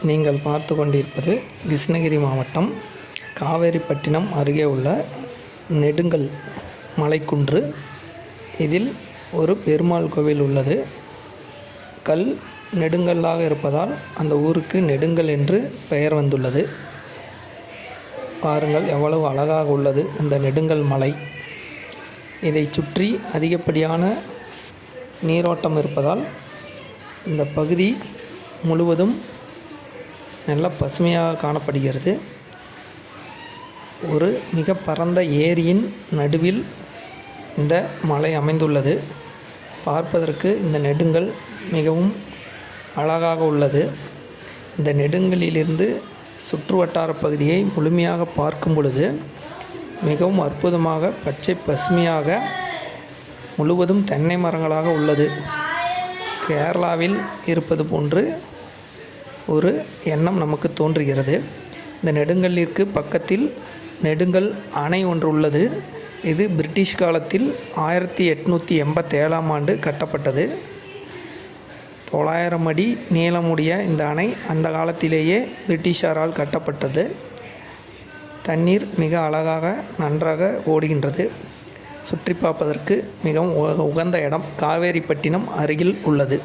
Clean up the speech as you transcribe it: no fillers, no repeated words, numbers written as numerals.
நீங்கள் பார்த்து கொண்டிருப்பது கிருஷ்ணகிரி மாவட்டம் காவேரிப்பட்டினம் அருகே உள்ள நெடுங்கல் மலைக்குன்று. இதில் ஒரு பெருமாள் கோவில் உள்ளது. கல் நெடுங்கல்லாக இருப்பதால் அந்த ஊருக்கு நெடுங்கல் என்று பெயர் வந்துள்ளது. பாருங்கள் எவ்வளவு அழகாக உள்ளது அந்த நெடுங்கல் மலை. இதை சுற்றி அதிகப்படியான நீரோட்டம் இருப்பதால் இந்த பகுதி முழுவதும் நல்ல பசுமையாக காணப்படுகிறது. ஒரு மிக பரந்த ஏரியின் நடுவில் இந்த மலை அமைந்துள்ளது. பார்ப்பதற்கு இந்த நெடுங்கல் மிகவும் அழகாக உள்ளது. இந்த நெடுங்கலிலிருந்து சுற்றுவட்டார பகுதியை முழுமையாக பார்க்கும் பொழுது மிகவும் அற்புதமாக பச்சை பசுமையாக முழுவதும் தென்னை மரங்களாக உள்ளது. கேரளாவில் இருப்பது போன்று ஒரு எண்ணம் நமக்கு தோன்றுகிறது. இந்த நெடுங்கல்லிற்கு பக்கத்தில் நெடுங்கல் அணை ஒன்று உள்ளது. இது பிரிட்டிஷ் காலத்தில் 1887ஆம் ஆண்டு கட்டப்பட்டது. 900 அடி நீளமுடைய இந்த அணை அந்த காலத்திலேயே பிரிட்டிஷாரால் கட்டப்பட்டது. தண்ணீர் மிக அழகாக நன்றாக ஓடுகின்றது. சுற்றி பார்ப்பதற்கு மிகவும் உகந்த இடம் காவேரிப்பட்டினம் அருகில் உள்ளது.